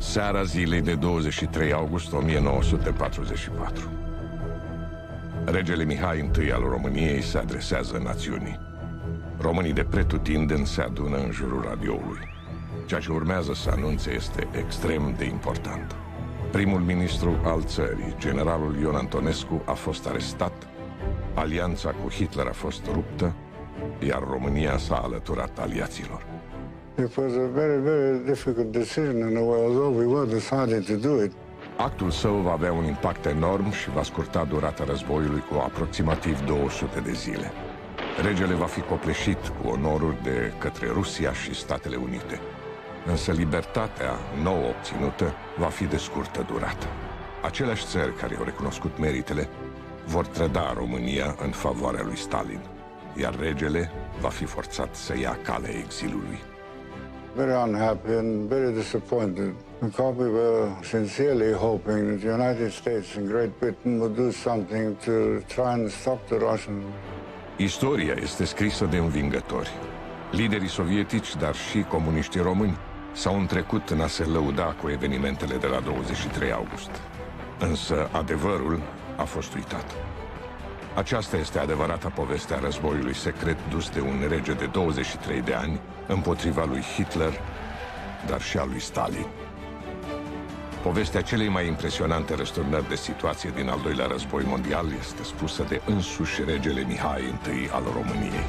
Seara zilei de 23 august 1944. Regele Mihai I al României se adresează națiunii. Românii de pretutindeni se adună în jurul radioului. Ceea ce urmează să anunțe este extrem de important. Primul ministru al țării, generalul Ion Antonescu, a fost arestat, alianța cu Hitler a fost ruptă, iar România s-a alăturat aliaților. It was a very, very difficult decision in a way, although we were decided to do it. Actul său va avea un impact enorm și va scurta durata războiului cu aproximativ 200 de zile. Regele va fi copleșit cu onoruri de către Rusia și Statele Unite. Însă libertatea nou obținută va fi de scurtă durată. Aceleași țări care au recunoscut meritele vor trăda România în favoarea lui Stalin, iar regele va fi forțat să ia calea exilului. Very unhappy and very disappointed, because we were sincerely hoping that the United States and Great Britain would do something to try and stop the Russians. Istoria este scrisă de învingători. Liderii sovietici, dar și comuniștii români, s-au întrecut în a se lăuda cu evenimentele de la 23 august. Însă adevărul a fost uitat. Aceasta este adevărata poveste a războiului secret dus de un rege de 23 de ani împotriva lui Hitler, dar și a lui Stalin. Povestea celei mai impresionante răsturnări de situație din al doilea război mondial este spusă de însuși regele Mihai I al României.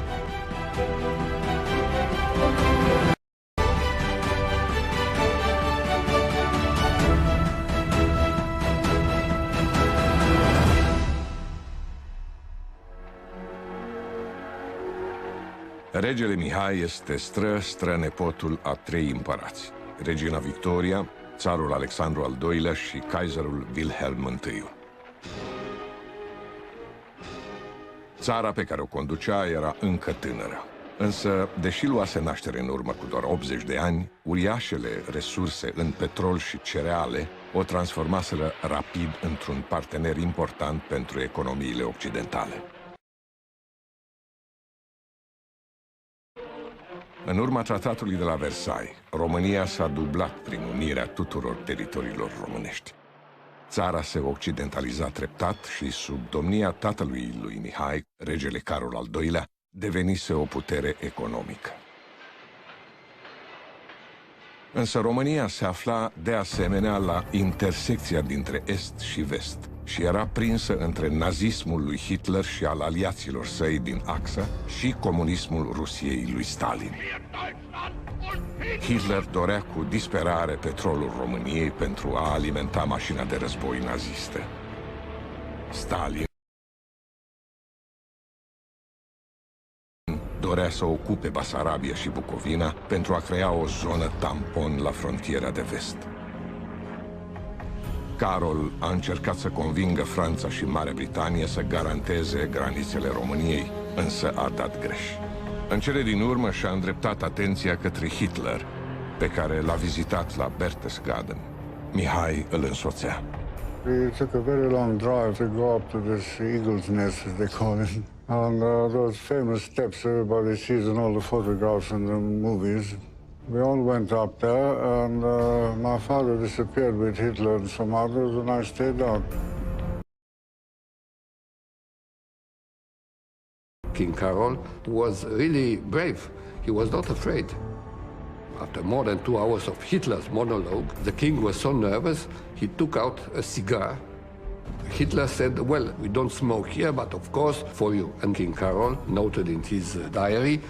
Regele Mihai este strănepotul a 3 împărați: regina Victoria, țarul Alexandru al II-lea și kaiserul Wilhelm I. Țara pe care o conducea era încă tânără. Însă, deși luase naștere în urmă cu doar 80 de ani, uriașele resurse în petrol și cereale o transformaseră rapid într-un partener important pentru economiile occidentale. În urma tratatului de la Versailles, România s-a dublat prin unirea tuturor teritoriilor românești. Țara se occidentaliza treptat și, sub domnia tatălui lui Mihai, regele Carol al II-lea, devenise o putere economică. Însă România se afla de asemenea la intersecția dintre Est și Vest și era prinsă între nazismul lui Hitler și al aliaților săi din axă și comunismul Rusiei lui Stalin. Hitler dorea cu disperare petrolul României pentru a alimenta mașina de război nazistă. Stalin dorea să ocupe Basarabia și Bucovina pentru a crea o zonă tampon la frontiera de vest. Carol a încercat să convingă Franța și Marea Britanie să garanteze granițele României, însă a dat greș. În cele din urmă și-a îndreptat atenția către Hitler, pe care l-a vizitat la Berchtesgaden. Mihai îl însoțea. We took a very long drive to go up to this eagle's nest, as they call it. And those famous steps everybody sees in all the photographs and the movies. We all went up there, and my father disappeared with Hitler and some others, and I stayed out. King Carol was really brave. He was not afraid. After more than 2 hours of Hitler's monologue, the king was so nervous, he took out a cigar. Hitler said, well, we don't smoke here, but of course for you. And King Carol noted in his diary,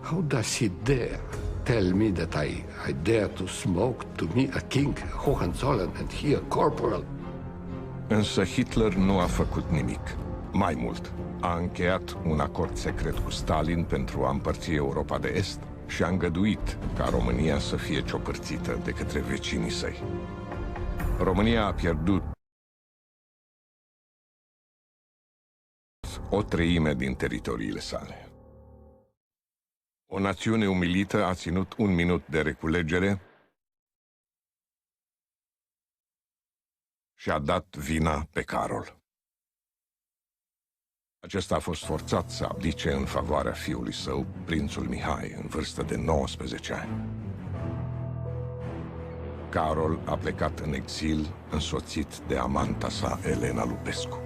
how does he dare tell me that I dare to smoke? To me, a king, Hohenzollern, and he a corporal. Însă Hitler nu a făcut nimic. Mai mult, a încheiat un acord secret cu Stalin pentru a împărți Europa de Est și a îngăduit ca România să fie ciopărțită de către vecinii săi. România a pierdut o treime din teritoriile sale. O națiune umilită a ținut 1 minut de reculegere și a dat vina pe Carol. Acesta a fost forțat să abdice în favoarea fiului său, prințul Mihai, în vârstă de 19 ani. Carol a plecat în exil, însoțit de amanta sa, Elena Lupescu.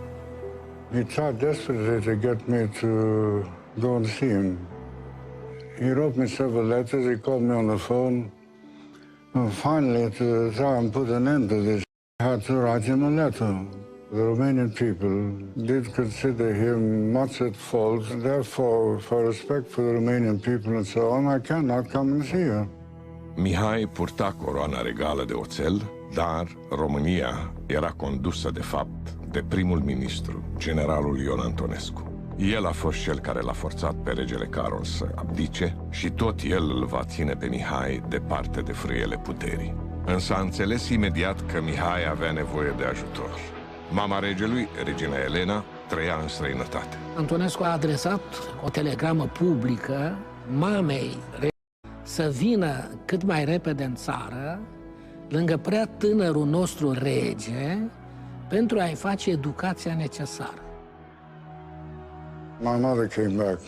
He tried desperately to get me to go and see him. He wrote me several letters, he called me on the phone. And finally, to try and put an end to this, I had to write him a letter. The Romanian people did consider him much at fault, and therefore, for respect for the Romanian people and so on, I cannot come and see you. Mihai purta coroana regală de oțel, dar România era condusă, de fapt, de primul ministru, generalul Ion Antonescu. El a fost cel care l-a forțat pe regele Carol să abdice și tot el îl va ține pe Mihai departe de frâiele puterii. Însă a înțeles imediat că Mihai avea nevoie de ajutor. Mama regelui, regina Elena, trăia în străinătate. Antonescu a adresat o telegramă publică mamei să vină cât mai repede în țară, lângă prea tânărul nostru rege, pentru a-i face educația necesară. My mother came back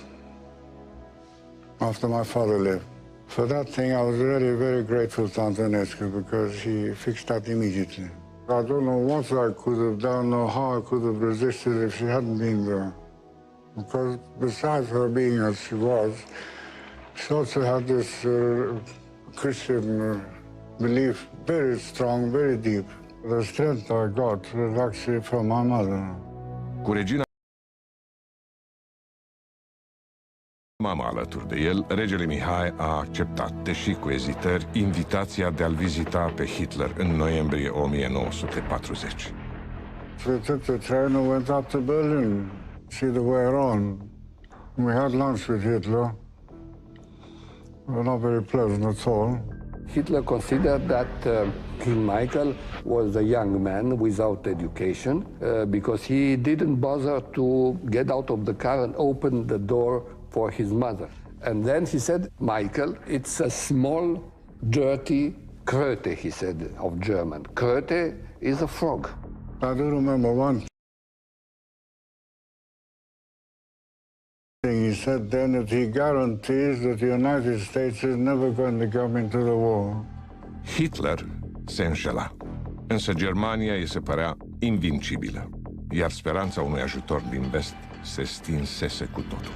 after my father left. For that thing, I was really very grateful to Antonescu because he fixed that immediately. I don't know what I could have done or how I could have resisted if she hadn't been there. Because besides her being as she was, she also had this Christian belief very strong, very deep. The strength I got was actually from my mother. Cu regina mama alături de el, regele Mihai a acceptat, deși cu ezitări, invitația de a-l vizita pe Hitler în noiembrie 1940. We took the train and went up to Berlin, see the way around. We had lunch with Hitler. Not very pleasant at all. Hitler considered that King Michael was a young man without education because he didn't bother to get out of the car and open the door for his mother. And then he said, Michael, it's a small, dirty Kröte, he said, of German. Kröte is a frog. I do remember one thing he said then, that he guarantees that the United States is never going to come into the war. Hitler se înșela, însă Germania îi se părea invincibilă, iar speranța unui ajutor din vest se stinsese cu totul.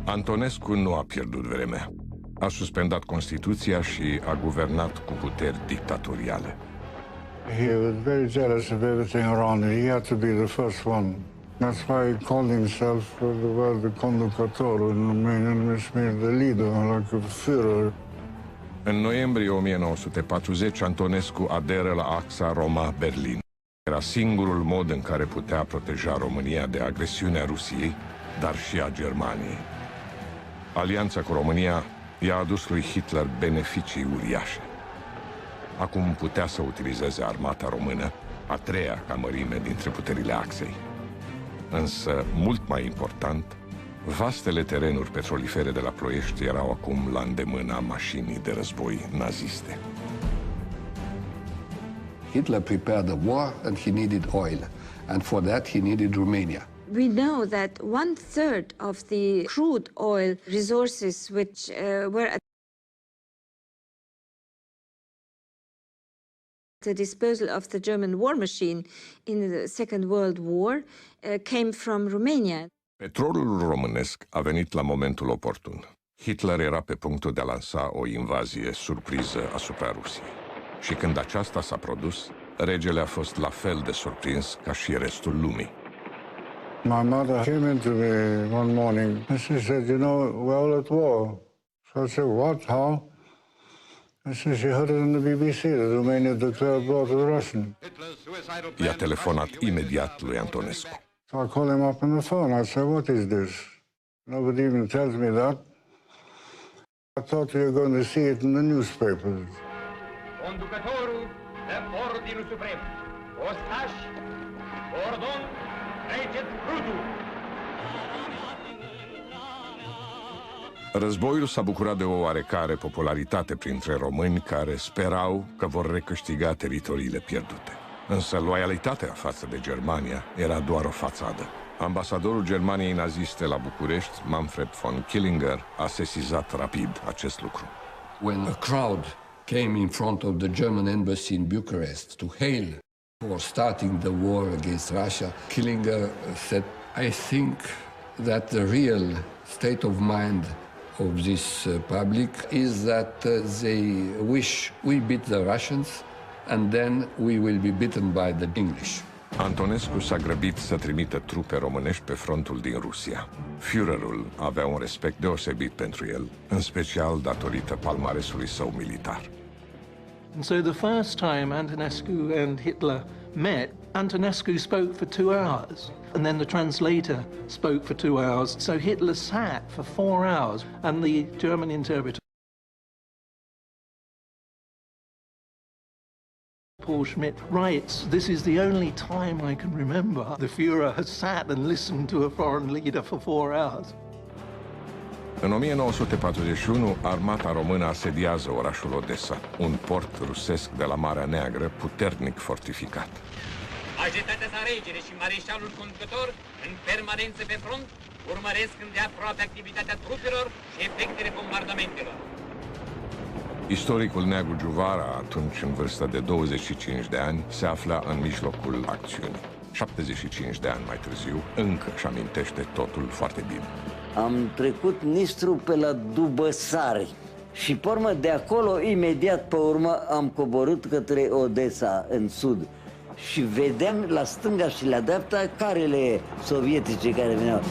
Antonescu nu a pierdut vremea. A suspendat Constituția și a guvernat cu puteri dictatoriale. He was very jealous of everything around him. He had to be the first one. That's why he called himself the word de conducător in Romanian, which means the leader, like a Führer. În noiembrie 1940, Antonescu aderă la axa Roma-Berlin. Era singurul mod în care putea proteja România de agresiunea Rusiei, dar și a Germaniei. Alianța cu România i-a adus lui Hitler beneficii uriașe. Acum putea să utilizeze armata română, a treia ca mărime dintre puterile axei. Însă, mult mai important, vastele terenuri petrolifere de la Ploiești erau acum la îndemâna mașinii de război naziste. Hitler prepared a war and he needed oil. And for that he needed Romania. We know that 1/3 of the crude oil resources which were at the disposal of the German war machine in the Second World War came from Romania. Petrolul românesc a venit la momentul oportun. Hitler era pe punctul de a lansa o invazie surpriză asupra Rusiei. Și când aceasta s-a produs, regele a fost la fel de surprins ca și restul lumii. My mother came into me one morning and she said, you know, we're all at war. So I said, what, how? And she heard it on the BBC, that Romania declared war to the Russians. I-a telefonat imediat lui Antonescu. So I called him up on the phone. I said, what is this? Nobody even tells me that. I thought you were going to see it in the newspapers. Conducătorul de Ordinul Suprem, ostaș, ordon, regent Crudu. Războiul s-a bucurat de o oarecare popularitate printre români care sperau că vor recâștiga teritoriile pierdute. Însă loialitatea față de Germania era doar o fațadă. Ambasadorul Germaniei naziste la București, Manfred von Killinger, a sesizat rapid acest lucru. When a crowd came in front of the German embassy in Bucharest to hail for starting the war against Russia. Killinger said, I think that the real state of mind of this public is that they wish we beat the Russians and then we will be beaten by the English. Antonescu s-a grăbit să trimită trupe românești pe frontul din Rusia. Führerul avea un respect deosebit pentru el, în special datorită palmaresului său militar. And so the first time Antonescu and Hitler met, Antonescu spoke for 2 hours, and then the translator spoke for 2 hours. So Hitler sat for 4 hours, and the German interpreter, Paul Schmidt, writes, "This is the only time I can remember the Führer has sat and listened to a foreign leader for 4 hours." În 1941, armata română asediază orașul Odessa, un port rusesc de la Marea Neagră puternic fortificat. Majestatea sa regele și mareșalul conducător, în permanență pe front, urmăresc îndeaproape activitatea trupelor și efectele bombardamentelor. Istoricul Neagu Giuvara, atunci în vârstă de 25 de ani, se afla în mijlocul acțiunii. 75 de ani mai târziu, încă își amintește totul foarte bine. Am trecut Nistru pe la Dubăsari și, pe urmă, de acolo, imediat pe urmă, am coborât către Odessa, în sud. Și vedeam la stânga și la dreapta carele sovietice care veneau.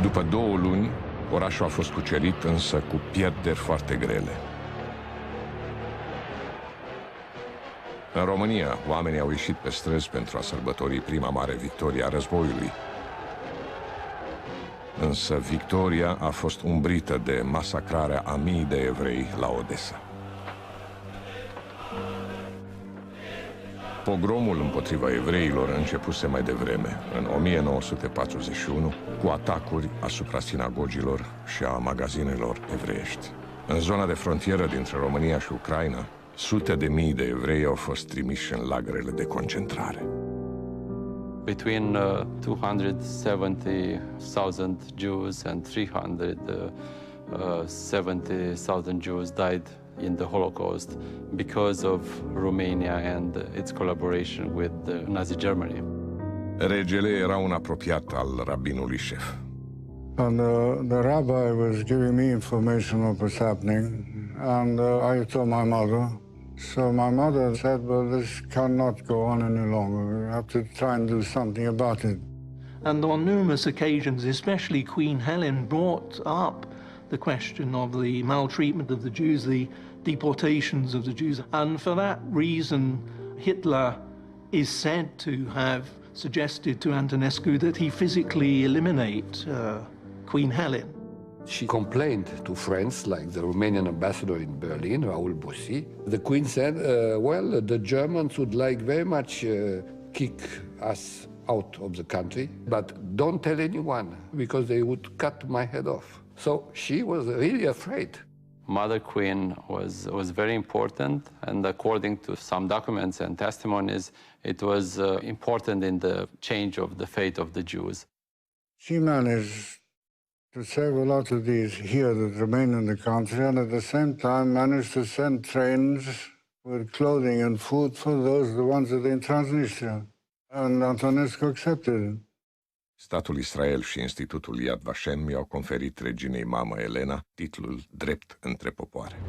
După 2 luni, orașul a fost cucerit, însă cu pierderi foarte grele. În România, oamenii au ieșit pe străzi pentru a sărbători prima mare victorie a războiului. Însă victoria a fost umbrită de masacrarea a mii de evrei la Odessa. Pogromul împotriva evreilor începuse mai devreme, în 1941, cu atacuri asupra sinagogilor și a magazinelor evreiești. În zona de frontieră dintre România și Ucraina, sute de mii de evrei au fost trimiși în lagărele de concentrare. Between 270,000 Jews and 370,000 Jews died in the Holocaust because of Romania and its collaboration with Nazi Germany. Regele era un apropiat al rabinului șef. And the rabbi was giving me information of what was happening, and I told my mother. So my mother said, well, this cannot go on any longer. We have to try and do something about it. And on numerous occasions, especially Queen Helen brought up the question of the maltreatment of the Jews, the deportations of the Jews. And for that reason, Hitler is said to have suggested to Antonescu that he physically eliminate Queen Helen. She complained to friends like the Romanian ambassador in Berlin, Raoul Bossi. The Queen said, well, the Germans would like very much kick us out of the country, but don't tell anyone, because they would cut my head off. So she was really afraid. Mother Queen was very important, and according to some documents and testimonies, it was important in the change of the fate of the Jews. She managed to save a lot of these here that remain in the country, and at the same time managed to send trains with clothing and food for those, the ones that are in Transnistria. And Antonescu accepted. Statul Israel și Institutul Yad Vashem i-au conferit reginei mamă Elena titlul Drept între popoare.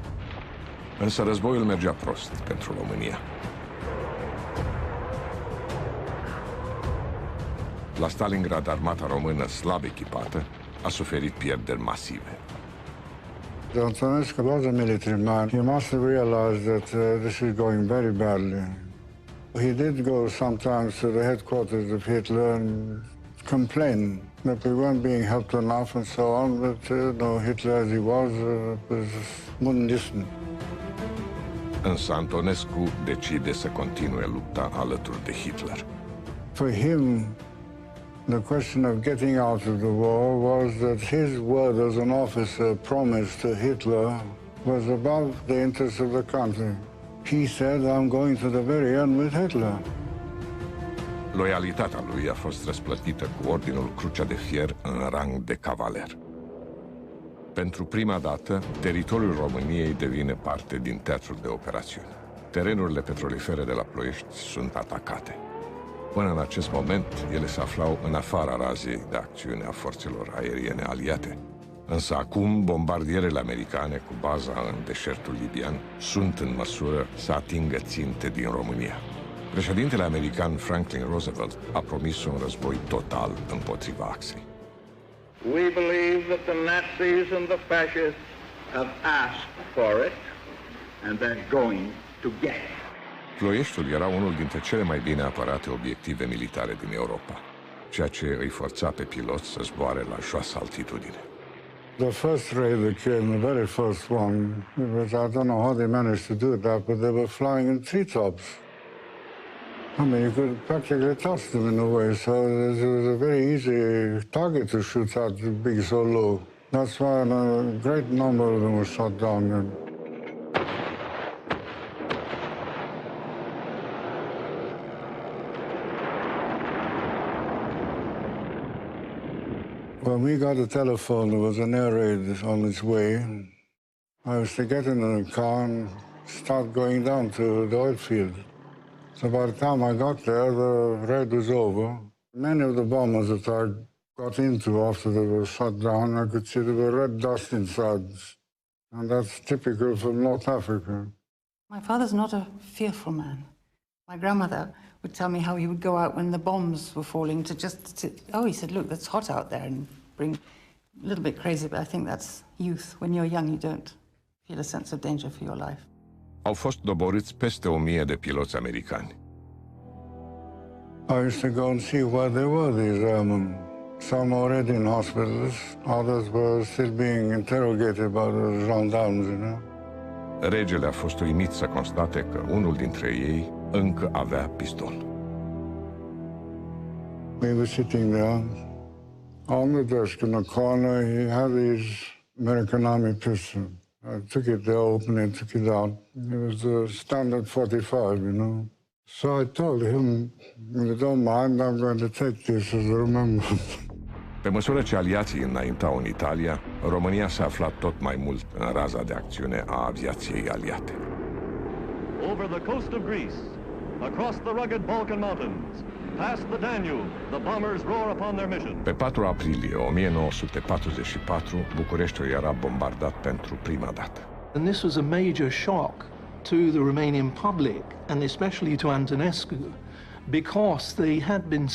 Însă războiul mergea prost pentru România. La Stalingrad, armata română slab echipată a suferit pierderi masive. Antonescu was a military man. He must have realized that this is going very badly. He did go sometimes to the headquarters of Hitler and complain that we weren't being helped enough and so on, but Hitler as he was wouldn't listen. Însă Antonescu decide să continue lupta alături de Hitler. For him, the question of getting out of the war was that his word as an officer promised to Hitler was above the interests of the country. He said, I'm going to the very end with Hitler. Loialitatea lui a fost răsplătită cu Ordinul Crucea de Fier în rang de cavaler. Pentru prima dată, teritoriul României devine parte din teatrul de operațiuni. Terenurile petrolifere de la Ploiești sunt atacate. Până în acest moment, ele se aflau în afara razei de acțiune a forțelor aeriene aliate. Însă acum, bombardierele americane cu baza în deșertul libian sunt în măsură să atingă ținte din România. Președintele american Franklin Roosevelt a promis un război total împotriva Axei. We believe that the Nazis and the fascists have asked for it and they're going to get it. Ploieștiul era unul dintre cele mai bine apărate obiective militare din Europa, ceea ce îi forța pe piloți să zboare la joasă altitudine. The first raid that came, the very first one, I don't know how they managed to do that, but they were flying in treetops. I mean, you could practically touch them in a way, so it was a very easy target to shoot at, being so low. That's why a great number of them were shot down. When we got the telephone, there was an air raid on its way. I was to get in the car and start going down to the oil field. So by the time I got there, the raid was over. Many of the bombers that I got into after they were shot down, I could see there were red dust inside. And that's typical from North Africa. My father's not a fearful man. My grandmother would tell me how he would go out when the bombs were falling to he said, look, it's hot out there, and bring a little bit crazy, but I think that's youth. When you're young, you don't feel a sense of danger for your life. Au fost doborâți peste 1000 de piloți americani. I used to go and see where they were, these airmen. Some already in hospitals, others were still being interrogated by the gendarmes, you know. Regele a fost uimit să constate că unul dintre ei încă avea pistol. We were sitting there. On the desk in the corner, he had his American Army pistol. I took it there, opened it, took it out. It was a standard 45, you know. So I told him, if you don't mind, I'm going to take this as a remembrance. Pe măsură ce aliații înaintau în Italia, România s-a aflat tot mai mult în raza de acțiune a aviației aliate. Over the coast of Greece, across the rugged Balkan mountains, past the Danube, the bombers roar upon their mission. Pe 4 aprilie 1944, Bucureștiul era bombardat pentru prima dată. And this was a major shock to the Romanian public, and especially to Antonescu, because they had been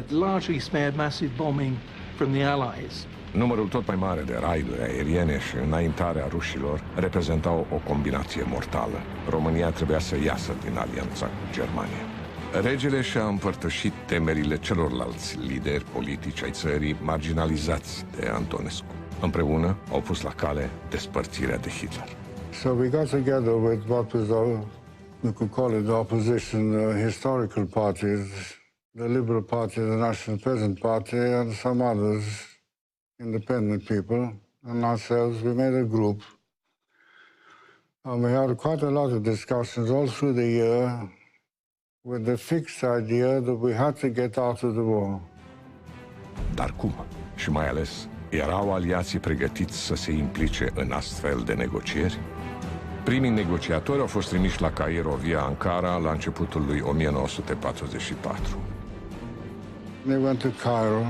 largely spared massive bombing from the Allies. Numărul tot mai mare de raiduri aeriene și înaintarea rușilor reprezentau o combinație mortală. România trebuia să iasă din alianța cu Germania. Regele și-a împărtășit temerile celorlalți lideri politici ai țării marginalizați de Antonescu. Împreună au pus la cale despărțirea de Hitler. So we got together with what was we could call it the opposition, the historical parties, the Liberal Party, the National Peasant Party, and some others, independent people, and ourselves. We made a group. And we had quite a lot of discussions all through the year with the fixed idea that we had to get out of the war. Dar cum? Și mai ales, erau aliații pregătiți să se implice în astfel de negocieri? Primii negociatori au fost trimiși la Cairo via Ankara la începutul lui 1944. They went to Cairo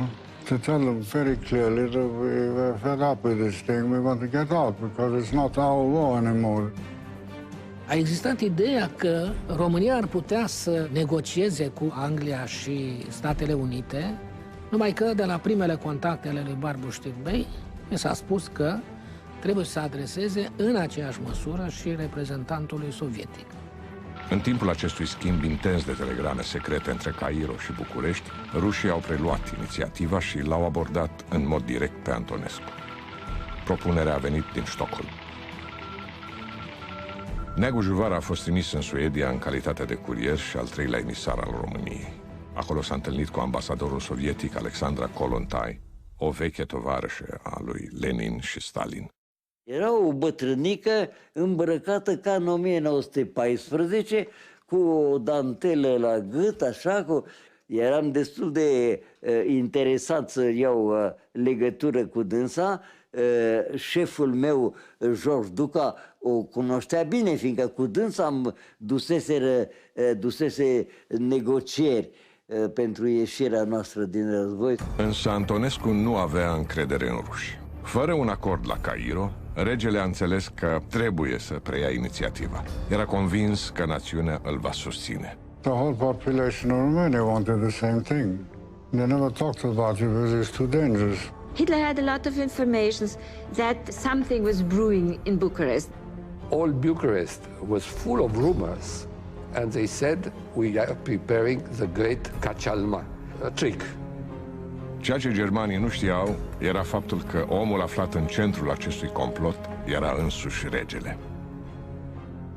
to tell them very clearly that we were fed up with this thing. We want to get out because it's not our war anymore. A existat ideea că România ar putea să negocieze cu Anglia și Statele Unite, numai că de la primele contacte ale lui Barbu-Știrbei mi s-a spus că trebuie să se adreseze în aceeași măsură și reprezentantului sovietic. În timpul acestui schimb intens de telegrame secrete între Cairo și București, rușii au preluat inițiativa și l-au abordat în mod direct pe Antonescu. Propunerea a venit din Stockholm. Neagu Juvar a fost trimis în Suedia în calitate de curier și al treilea emisar al României. Acolo s-a întâlnit cu ambasadorul sovietic Alexandra Kollontai, o veche tovarășă a lui Lenin și Stalin. Era o bătrânică îmbrăcată ca în 1914, cu o dantelă la gât, așa, Eram destul de interesat să iau legătură cu dânsa. Șeful meu, George Duca, o cunoștea bine, fiindcă cu dânsa am dusese negocieri pentru ieșirea noastră din război. Însă Antonescu nu avea încredere în ruși. Fără un acord la Cairo, regele a înțeles că trebuie să preia inițiativa. Era convins că națiunea îl va susține. The whole population of Romania wanted the same thing. They never talked about it because it's too dangerous. Hitler had a lot of information that something was brewing in Bucharest. All Bucharest was full of rumors, and they said, we are preparing the great Kacalma, a trick. Ceea ce germanii nu știau era faptul că omul aflat în centrul acestui complot era însuși regele.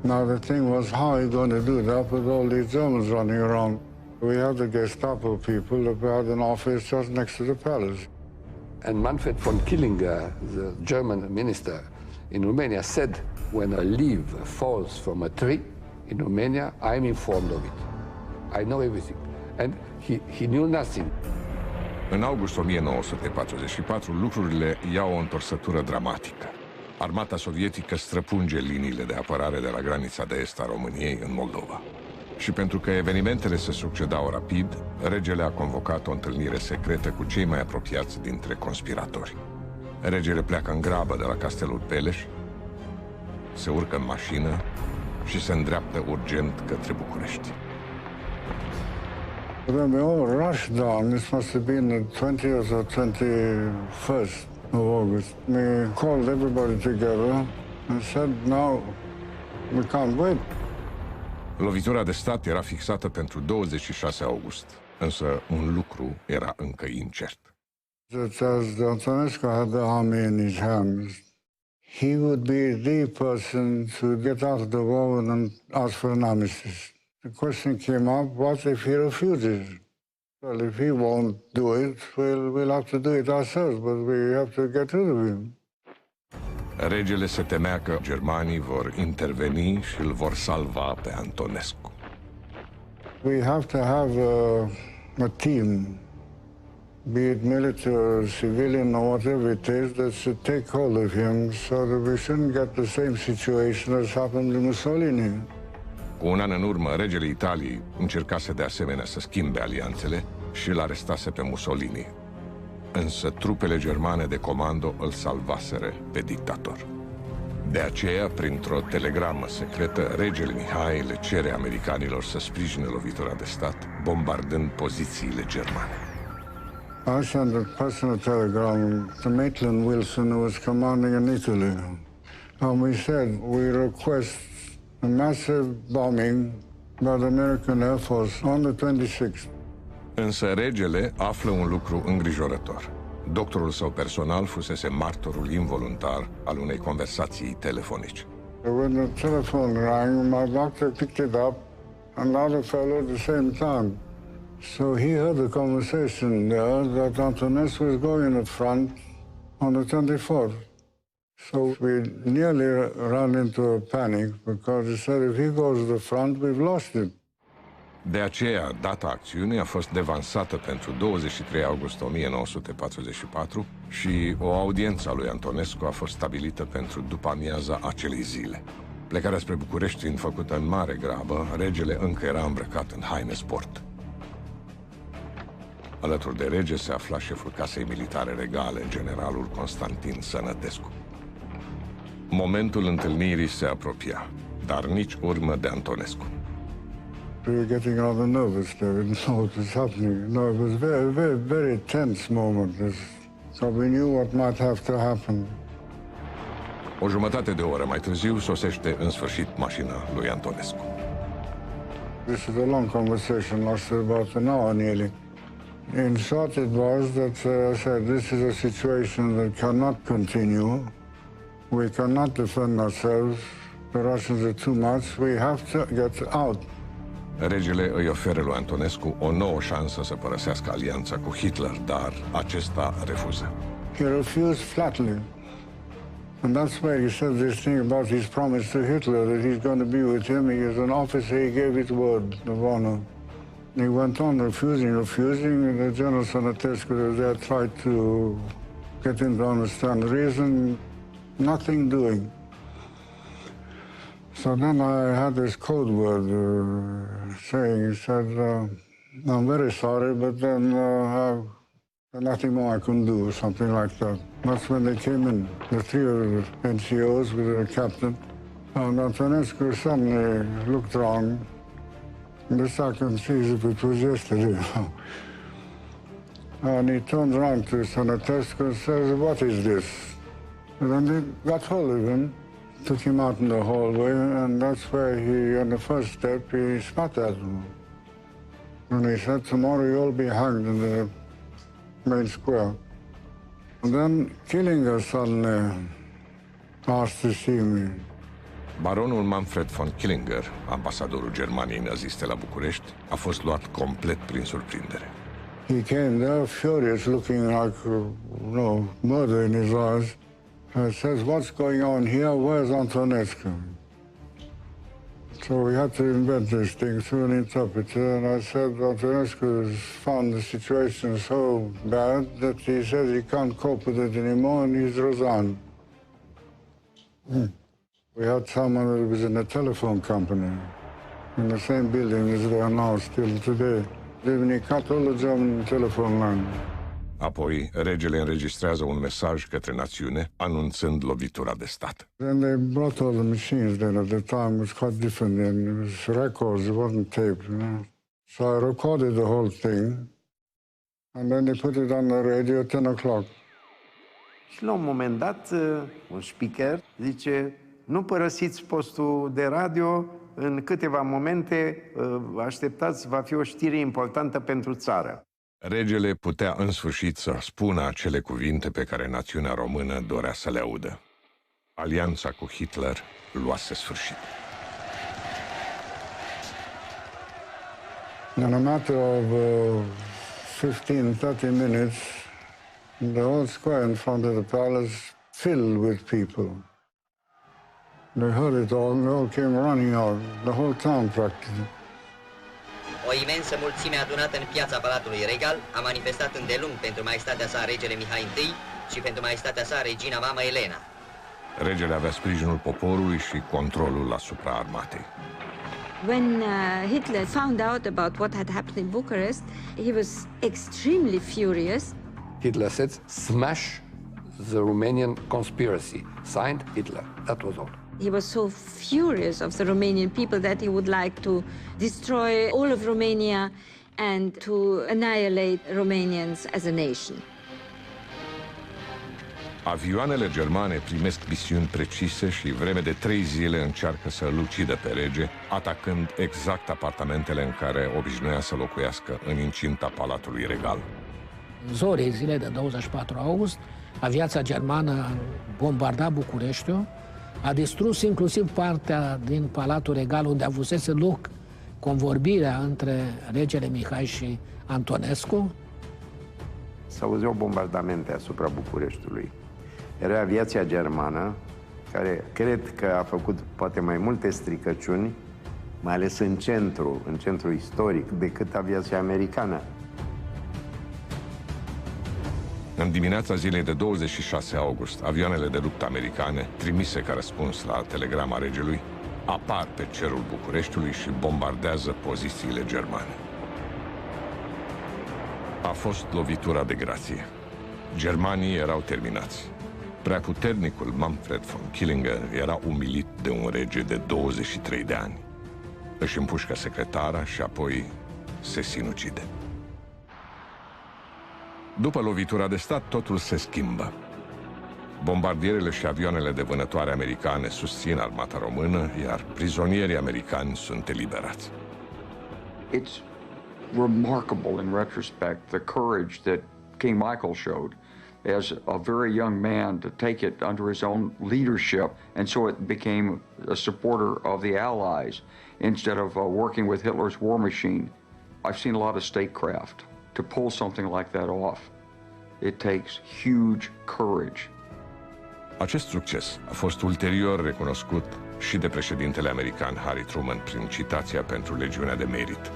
Now the thing was, how are you going to do that with all these Germans running around? We had the Gestapo people that had an office just next to the palace. And Manfred von Killinger, the German minister in Romania, said, when a leaf falls from a tree in Romania, I'm informed of it. I know everything. And he knew nothing. În august 1944, lucrurile iau o întorsătură dramatică. Armata sovietică străpunge liniile de apărare de la granița de est a României în Moldova. Și pentru că evenimentele se succedau rapid, regele a convocat o întâlnire secretă cu cei mai apropiați dintre conspiratori. Regele pleacă în grabă de la Castelul Peleș, se urcă în mașină și se îndreaptă urgent către București. Then we all rushed down. This must have been the 20th or 21st of August. We called everybody together and said, no, we can't wait. Lovitura de stat era fixată pentru 26 august, însă un lucru era încă incert. That as Antonescu had the army in his hands, he would be the person to get out of the war and ask for an armistice. The question came up, what if he refuses? Well, if he won't do it, we'll have to do it ourselves, but we have to get rid of him. Regele se temea că germanii vor interveni și îl vor salva pe Antonescu. We have to have a team, be it military, civilian, or whatever it is, that should take hold of him so that we shouldn't get the same situation as happened to Mussolini. Cu un an în urmă, regele Italiei încercase de asemenea să schimbe alianțele și îl arestase pe Mussolini. Însă trupele germane de comando îl salvaseră pe dictator. De aceea, printr-o telegramă secretă, regele Mihai le cere americanilor să sprijine lovitura de stat, bombardând pozițiile germane. I sent a personal telegram to Maitland Wilson, who was commanding in Italy. And we said, we request a massive bombing by the American Air Force on the 26th. Însă regele află un lucru îngrijorător. Doctorul său personal fusese martorul involuntar al unei conversații telefonice. When the telephone rang, my doctor picked it up, and another fellow at the same time. So he heard the conversation there that Antonescu was going in the front on the 24th. So we nearly ran into a panic because he said, if he goes to the front, we've lost him. De aceea, data acțiunii a fost devansată pentru 23 august 1944 și o audiență a lui Antonescu a fost stabilită pentru după amiaza acelei zile. Plecarea spre București fiind făcută în mare grabă, regele încă era îmbrăcat în haine sport. Alături de rege se afla șeful casei militare regale, generalul Constantin Sănătescu. Momentul întâlnirii se apropia, dar nici urmă de Antonescu. We were getting rather nervous there. We didn't know what was happening. No, it was very, very, very tense moment. So we knew what might have to happen. O jumătate de oră mai târziu sosește în sfârșit mașina lui Antonescu. This is a long conversation, lasted about an hour nearly. In short, it was that I said, this is a situation that cannot continue. We cannot defend ourselves. The Russians are too much. We have to get out. Regele îi oferă lui Antonescu o nouă șansă să părăsească alianța cu Hitler, dar acesta refuză. He refused flatly. And that's why he said this thing about his promise to Hitler, that he's going to be with him. He is an officer, he gave his word of honor. He went on refusing. The General Sănătescu there tried to get him to understand the reason. Nothing doing. So then I had this code word saying, he said, I'm very sorry, but then nothing more I can do, something like that. That's when they came in, the three of the NCOs with the captain. And Antonescu suddenly looked around. This I can see as if it was yesterday. And he turned around to Sănătescu and says, what is this? And then they got hold of him, took him out in the hallway, and that's where he, on the first step, he spat at him. And he said, tomorrow you'll be hanged in the main square. And then Killinger suddenly asked to see me. Baronul Manfred von Killinger, ambasadorul Germaniei naziste la București, a fost luat complet prin surprindere. He came there furious, looking like, murder in his eyes. And says, what's going on here? Where's Antonescu? So we had to invent this thing through an interpreter, and I said Antonescu has found the situation so bad that he says he can't cope with it anymore and he's resigned. We had someone who was in a telephone company in the same building as they are now still today. They cut all the German telephone lines. Apoi, regele înregistrează un mesaj către națiune, anunțând lovitura de stat. Then they brought all the machines then. At the time it was quite different then. It was records, it wasn't tape, So I recorded the whole thing, and then they put it on the radio at 10 o'clock. Și la un moment dat, un speaker zice, nu părăsiți postul de radio, în câteva momente așteptați, va fi o știre importantă pentru țară. Regele putea în sfârșit să spună acele cuvinte pe care națiunea română dorea să le audă. Alianța cu Hitler luase sfârșit. In a matter of 15-30 minutes, the whole square in front of the palace filled with people. They heard it all, and they all came running out, the whole town practically. O imensă mulțime adunată în piața Palatului Regal a manifestat îndelung pentru maestatea sa regele Mihai I și pentru maestatea sa regina mamă Elena. Regele avea sprijinul poporului și controlul asupra armatei. When Hitler found out about what had happened in Bucharest, he was extremely furious. Hitler said, smash the Romanian conspiracy. Signed, Hitler. That was all. He was so furious of the Romanian people that he would like to destroy all of Romania and to annihilate Romanians as a nation. Avioanele germane primesc misiuni precise și vreme de 3 zile încearcă să îl ucidă pe rege, atacând exact apartamentele în care obișnuia să locuiască în incinta Palatului Regal. În zorii zilei de 24 august, aviația germană bombarda Bucureștiul, a distrus inclusiv partea din Palatul Regal unde avusese loc convorbirea între regele Mihai și Antonescu. S-auzeau bombardamente asupra Bucureștiului. Era aviația germană, care cred că a făcut poate mai multe stricăciuni, mai ales în centru istoric, decât aviația americană. În dimineața zilei de 26 august, avioanele de luptă americane, trimise ca răspuns la telegrama regelui, apar pe cerul Bucureștiului și bombardează pozițiile germane. A fost lovitura de grație. Germanii erau terminați. Preaputernicul Manfred von Killinger era umilit de un rege de 23 de ani. Își împușcă secretara și apoi se sinucide. După lovitura de stat, totul se schimbă. Bombardierele și avioanele de vânătoare americane susțin armata română, iar prizonierii americani sunt eliberați. It's remarkable in retrospect the courage that King Michael showed as a very young man to take it under his own leadership, and so it became a supporter of the Allies instead of working with Hitler's war machine. I've seen a lot of statecraft. To pull something like that off, it takes huge courage. Acest succes a fost ulterior recunoscut și de președintele american Harry Truman prin citația pentru Legiunea de Merit.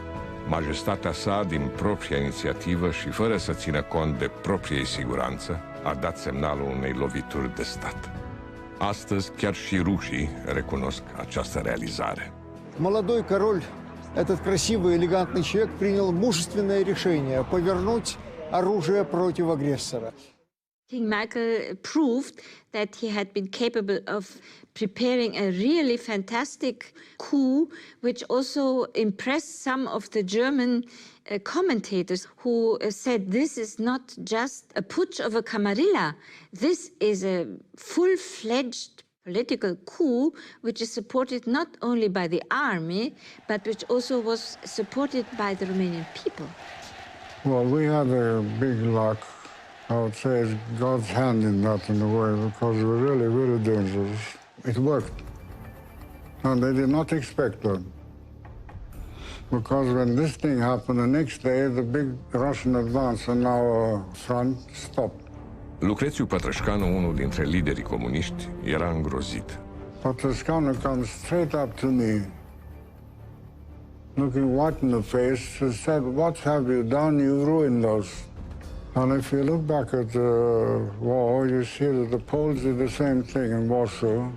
Majestatea sa, din propria inițiativă și fără să țină cont de propriei siguranță, a dat semnalul unei lovituri de stat. Astăzi, chiar și rușii recunosc această realizare. Молодой король, этот красивый, элегантный человек, принял мужественное решение повернуть оружие против агрессора. King Michael proved that he had been capable of preparing a really fantastic coup, which also impressed some of the German commentators who said this is not just a putsch of a camarilla, this is a full-fledged political coup which is supported not only by the army, but which also was supported by the Romanian people. Well, we had a big luck. I would say it's God's hand in that in a way, because it was really, really dangerous. It worked. And they did not expect that. Because when this thing happened, the next day, the big Russian advance on our front stopped. Lucrețiu Pătrășcanu, unul dintre liderii comuniști, era îngrozit. Pătrășcanu comes straight up to me, looking white in the face, and said, "What have you done? You've ruined us." And if you look back at the war, you see that the Poles did the same thing in Warsaw.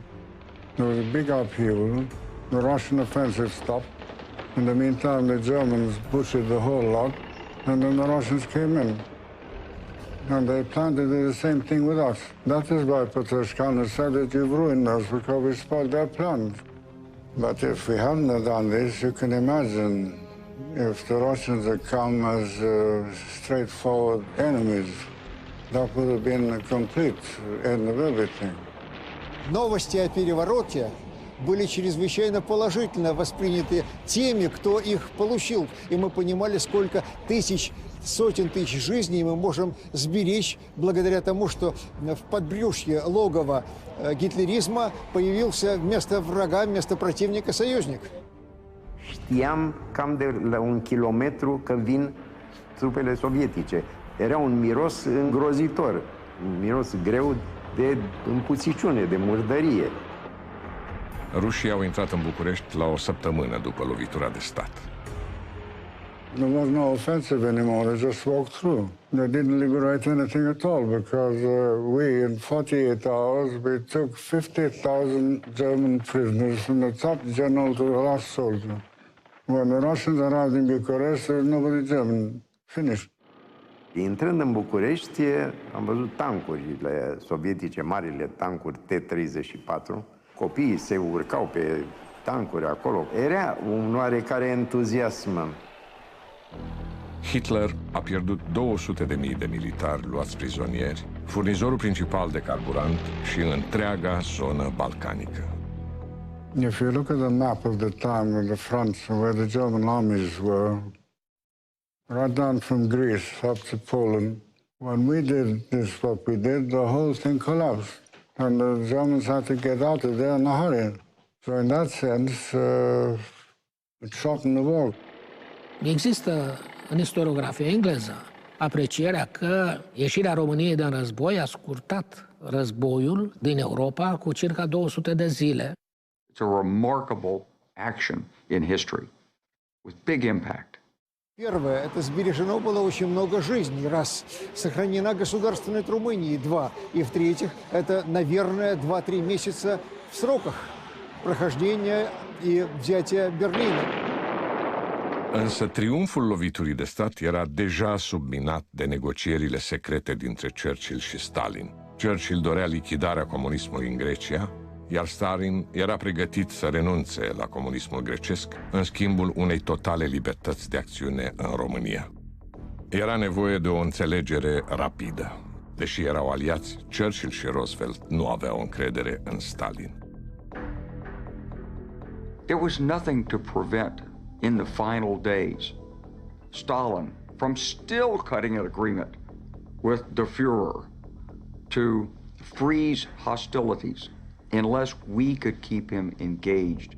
There was a big upheaval. The Russian offensive stopped. In the meantime, the Germans butchered the whole lot, and then the Russians came in. And they planned to do the same thing with us. That is why Pătrășcanu said that you've ruined us, because we spoiled their plans. But if we hadn't done this, you can imagine if the Russians had come as straightforward enemies, that would have been a complete end of everything. Новости о перевороте были чрезвычайно положительно восприняты теми, кто их получил. И мы понимали, сколько сотен тысяч жизней мы можем сберечь благодаря тому, что в подбрюшье логова гитлеризма появился вместо врага, вместо противника союзник. Știam cam de la 1 kilometru că vin trupele sovietice. Era un miros îngrozitor, un miros greu de împuțiciune, de murdărie. Rușii au intrat în București la o săptămână după lovitura de stat. There was no offensive anymore, they just walked through. They didn't liberate anything at all, because we, in 48 hours, we took 50,000 German prisoners from the top general to the last soldier. When the Russians arrived in Bucharest, there was nobody German. Finished. Intrând în București, am văzut tancurile sovietice, marile tancuri T-34. Copiii se urcau pe tancuri acolo. Era un oarecare entuziasm. Hitler a pierdut 200.000 de militari luați prizonieri, furnizorul principal de carburant și întreaga zonă balcanică. If you look at the map of the time of the fronts where the German armies were, right down from Greece up to Poland, when we did this, what we did, the whole thing collapsed. And the Germans had to get out of there in a hurry. So in that sense, it shortened the war. Există în istoriografia engleză aprecierea că ieșirea României din război a scurtat războiul din Europa cu circa 200 de zile. It's a remarkable action in history with big impact. Первое, это сбережено было очень много жизней, раз. Сохранена государственность Румынии, два. И в-третьих, это, наверное, 2-3 месяца в сроках прохождения и взятия Берлина. Însă triumful loviturii de stat era deja subminat de negocierile secrete dintre Churchill și Stalin. Churchill dorea lichidarea comunismului în Grecia, iar Stalin era pregătit să renunțe la comunismul grecesc în schimbul unei totale libertăți de acțiune în România. Era nevoie de o înțelegere rapidă. Deși erau aliați, Churchill și Roosevelt nu aveau încredere în Stalin. There was nothing to prevent, in the final days, Stalin from still cutting an agreement with the Führer to freeze hostilities unless we could keep him engaged.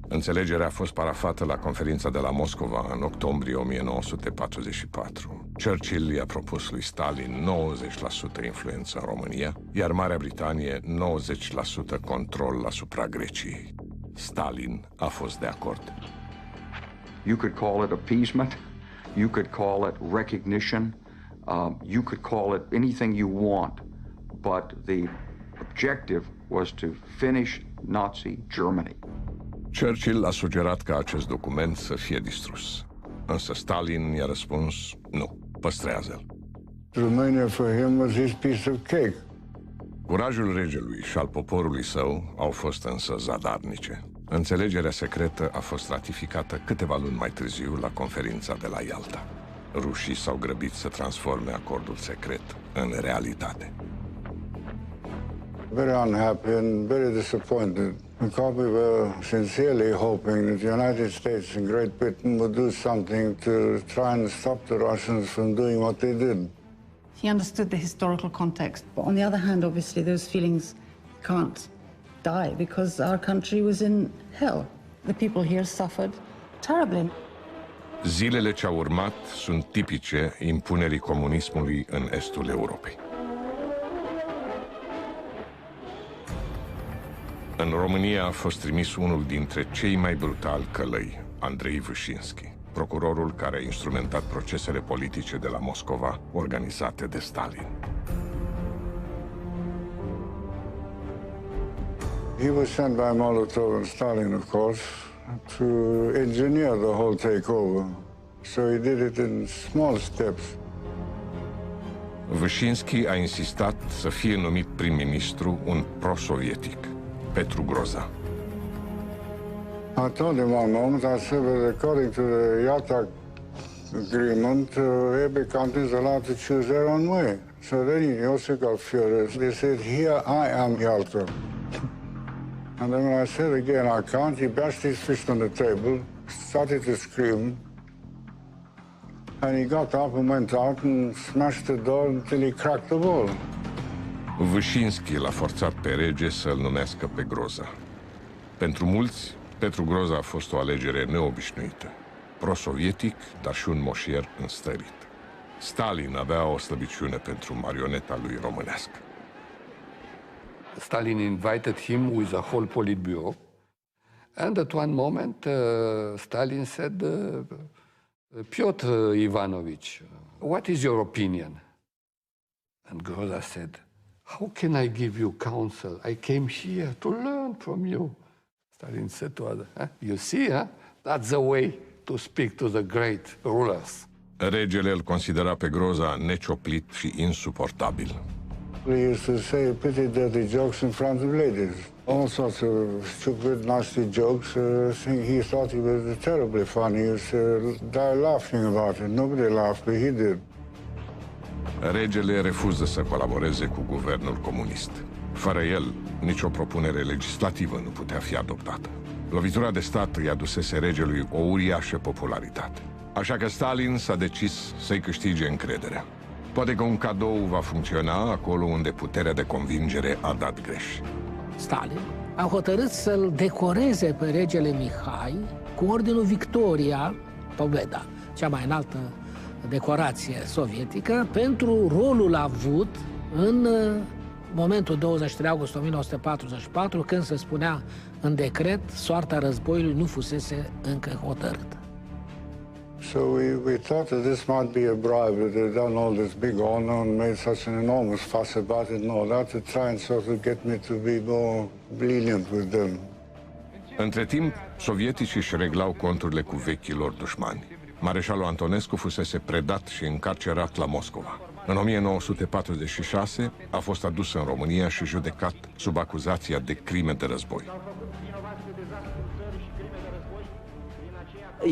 Înțelegerea a fost parafată la conferința de la Moscova în octombrie 1944. Churchill i-a propus lui Stalin 90% influență în România, iar Marea Britanie 90% control asupra Greciei. Stalin a fost de acord. You could call it appeasement. You could call it recognition. You could call it anything you want. But the objective was to finish Nazi Germany. Churchill a sugerat ca acest document să fie distrus. Însă Stalin i-a răspuns, nu, păstrează-l. Romania for him was his piece of cake. Curajul regelui și al poporului său au fost însă zadarnice. Înțelegerea secretă a fost ratificată câteva luni mai târziu la conferința de la Ialta. Rușii s-au grăbit să transforme acordul secret în realitate. Very unhappy and very disappointed, because we were sincerely hoping that the United States and Great Britain would do something to try and stop the Russians from doing what they did. He understood the historical context, but on the other hand, obviously, those feelings can't die because our country was in hell. The people here suffered terribly. Zilele ce au urmat sunt tipice impunerii comunismului în estul Europei. În România a fost trimis unul dintre cei mai brutali călăi, Andrei Vâșinski, procurorul care a instrumentat procesele politice de la Moscova organizate de Stalin. He was sent by Molotov and Stalin, of course, to engineer the whole takeover. So he did it in small steps. Vâșinski a insistat să fie numit prim-ministru un pro-sovietic, Petru Groza. I told him one moment, I said that according to the Yalta agreement, every country is allowed to choose their own way. So then he also got furious. He said, here I am Yalta. And then when I said again, I can't, he bashed his fist on the table, started to scream, and he got up and went out and smashed the door until he cracked the wall. Vâșinski l-a forțat pe rege să-l numească pe Groza. Pentru mulți, Petru Groza a fost o alegere neobișnuită. Pro-sovietic, dar și un moșier înstărit. Stalin avea o slăbiciune pentru marioneta lui românească. Stalin invited him with a whole Politburo. And at one moment, Stalin said, Piotr Ivanovich, what is your opinion? And Groza said, how can I give you counsel? I came here to learn from you. Stalin said to others, you see, that's the way to speak to the great rulers. Regele îl considera pe Groza necioplit și insuportabil. He used to say pretty dirty jokes in front of ladies. All sorts of stupid, nasty jokes. He thought he was terribly funny. He used to die laughing about it. Nobody laughed, but he did. Regele refuză să colaboreze cu guvernul comunist. Fără el, nicio propunere legislativă nu putea fi adoptată. Lovitura de stat îi adusese regelui o uriașă popularitate. Așa că Stalin s-a decis să-i câștige încrederea. Poate că un cadou va funcționa acolo unde puterea de convingere a dat greș. Stalin a hotărât să-l decoreze pe regele Mihai cu ordinul Victoria, Pobeda, cea mai înaltă decorație sovietică, pentru rolul avut în momentul 23 august 1944, când se spunea în decret, soarta războiului nu fusese încă hotărâtă. So we thought that this might be a bribe, that they'd done all this big honor and made such an enormous fuss about it and all that to try and sort of get me to be more lenient with them. Între timp, sovieticii își reglau conturile cu vechilor dușmani. Mareșalul Antonescu fusese predat și încarcerat la Moscova. În 1946 a fost adus în România și judecat sub acuzația de crime de război.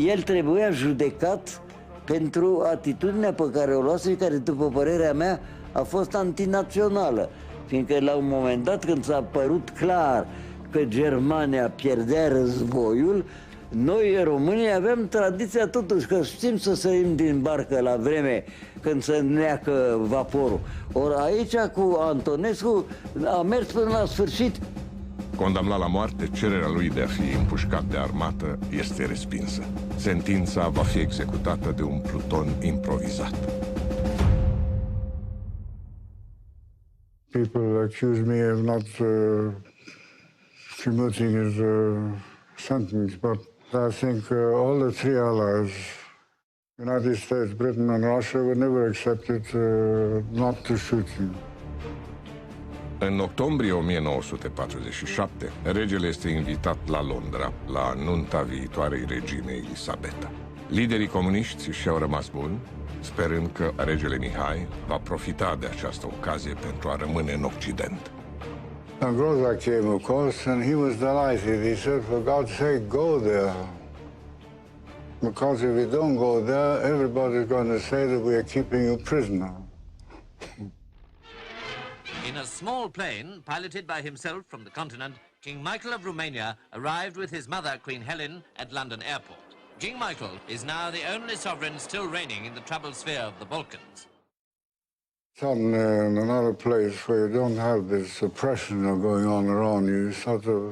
El trebuia judecat pentru atitudinea pe care o luase, care, după părerea mea, a fost antinațională. Fiindcă la un moment dat, când s-a părut clar că Germania pierdea războiul, noi, românii, avem tradiția totuși că știm să sărim din barcă la vreme când se neacă vaporul. Ori aici, cu Antonescu, a mers până la sfârșit. Condamnat la moarte, cererea lui de a fi împușcat de armată este respinsă. Sentința va fi executată de un pluton improvizat. People accuse me of not commuting his sentence, but I think all the three allies, United States, Britain and Russia, would never accept it not to shoot him. În octombrie 1947, regele este invitat la Londra, la nunta viitoarei regine Elisabeta. Liderii comuniști și-au rămas buni, sperând că regele Mihai va profita de această ocazie pentru a rămâne în Occident. And Groza came, of course, and he was delighted. He said, for God's sake, go there. Because if we don't go there, everybody's going to say that we are keeping you prisoner. In a small plane, piloted by himself from the continent, King Michael of Romania arrived with his mother, Queen Helen, at London Airport. King Michael is now the only sovereign still reigning in the troubled sphere of the Balkans. Suddenly, in another place where you don't have this oppression going on around you, you sort of,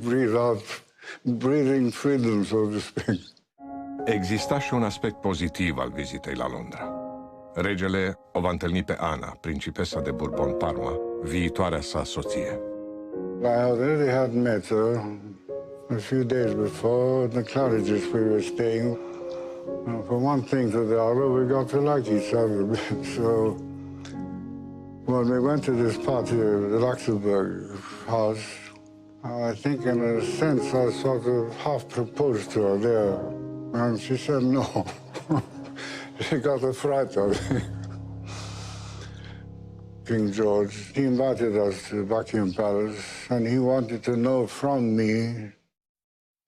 breathe out, breathing freedom, so to speak. Exista și un aspect pozitiv al vizitei la Londra. Regele o va întâlni pe Ana, principesa de Bourbon-Parma, viitoarea sa soție. I already had met her a few days before in the Claridge's we were staying. From one thing to the other, we got to like each other a bit. So when we went to this party at the Luxembourg house, I think in a sense I sort of half proposed to her there. And she said no. She got a fright of it. King George, he invited us to Buckingham Palace and he wanted to know from me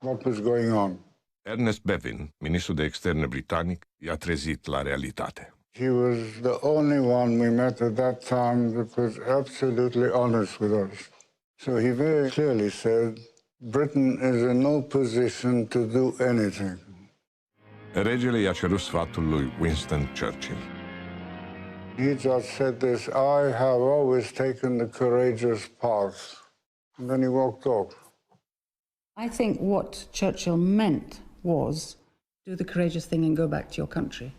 what was going on. Ernest Bevin, ministrul de externe britanic, i-a trezit la realitate. He was the only one we met at that time that was absolutely honest with us. So he very clearly said, Britain is in no position to do anything. Regele i-a cerut sfatul lui Winston Churchill. He just said this, I have always taken the courageous path. And then he walked off. I think what Churchill meant was do the courageous thing and go back to your country.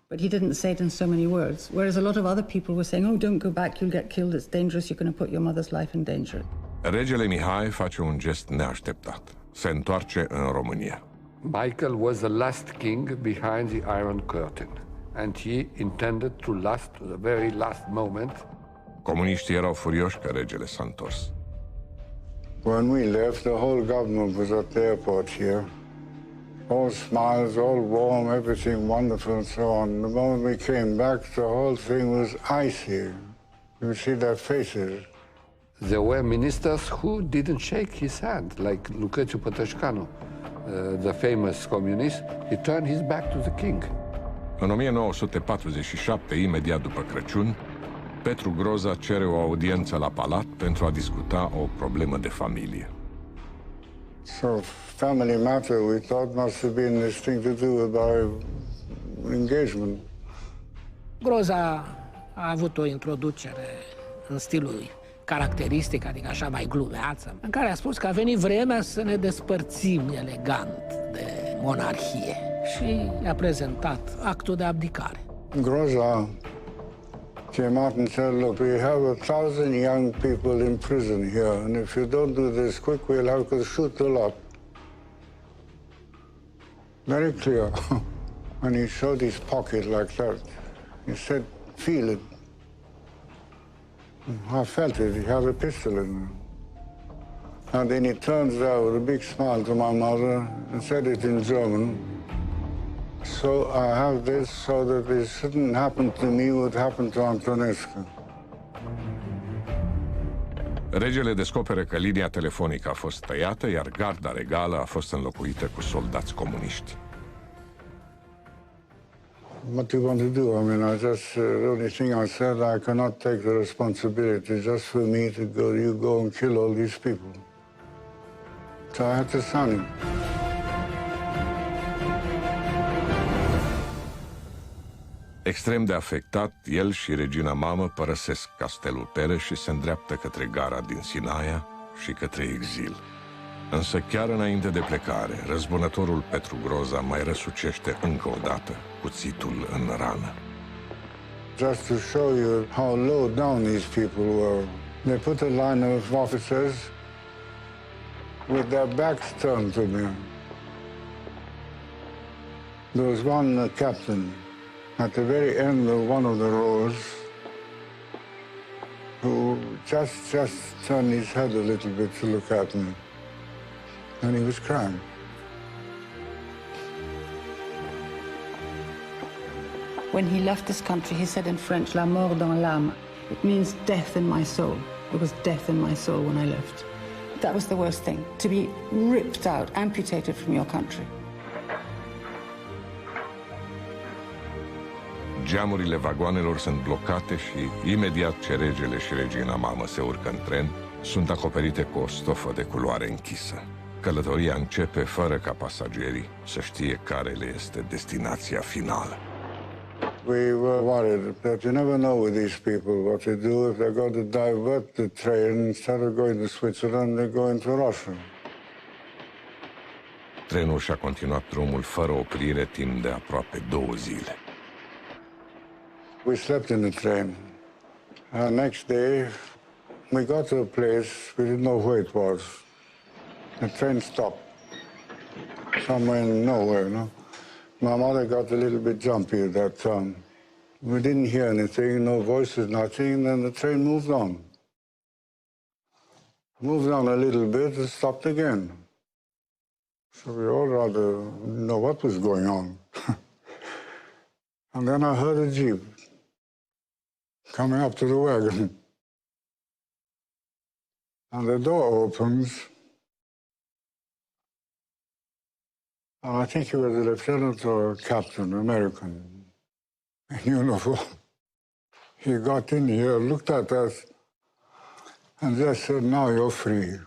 But he didn't say it in so many words, whereas a lot of other people were saying, oh, don't go back, you'll get killed, it's dangerous, you're going to put your mother's life in danger. Regele Mihai face un gest neașteptat. Se întoarce în România. Michael was the last king behind the Iron Curtain, and he intended to last to the very last moment. Comuniștii erau furioși că regele s-a întors. When we left, the whole government was at the airport here. All smiles, all warm, everything wonderful and so on. The moment we came back, the whole thing was icy. You see their faces. There were ministers who didn't shake his hand, like Lucrețiu Pătășcanu, the famous communist. He turned his back to the king. În 1947, imediat după Crăciun, Petru Groza cere o audiență la palat pentru a discuta o problemă de familie. So, family matter, we thought must have been this thing to do with our engagement. Groza a avut o introducere în stilul caracteristic, adică așa mai glumeață, în care a spus că a venit vremea să ne despărțim elegant de monarhie și i-a prezentat actul de abdicare. Groza came out and said, look, we have 1,000 young people in prison here, and if you don't do this quick, we'll have to shoot a lot. Very clear. And he showed his pocket like that. He said, feel it. I felt it. He had a pistol in there. And then he turns out with a big smile to my mother and said it in German. So I have this so that it shouldn't happen to me what happened to Antonescu. Regele descoperă că linia telefonică a fost tăiată, iar garda regală a fost înlocuită cu soldați comuniști. What do you want to do? I mean, the only thing I said, I cannot take the responsibility just for me to go, you go and kill all these people. So I had to sign it. Extrem de afectat, el și regina mamă părăsesc castelul Pere și se îndreaptă către gara din Sinaia și către exil. Însă chiar înainte de plecare, răzbunătorul Petru Groza mai răsucește încă o dată cuțitul în rană. Just to show you how low down these people were, they put a line of officers with their backs turned to me. There was one captain at the very end of one of the rows who just turned his head a little bit to look at me, and he was crying. When he left this country, he said in French, "La mort dans l'âme." It means death in my soul. It was death in my soul when I left. That was the worst thing, to be ripped out, amputated from your country. Geamurile vagoanelor sunt blocate și imediat ce regele și regina mamă se urcă în tren, sunt acoperite cu o stofă de culoare închisă. Călătoria începe fără ca pasagerii să știe care le este destinația finală. We were worried that you never know with these people what to do. If they're going to divert the train, instead of going to Switzerland, they're going to Russia. Trenul și-a continuat drumul fără oprire timp de aproape 2 zile. We slept in the train. Next day, we got to a place, we didn't know where it was. The train stopped. Somewhere in nowhere, no? My mother got a little bit jumpy at that time. We didn't hear anything, no voices, nothing, and then the train moved on. Moved on a little bit and stopped again. So we all rather know what was going on. And then I heard a jeep coming up to the wagon. And the door opens. And I think he was a lieutenant or a captain, American, in uniform. He got in here, looked at us, and just said, "Now you're free."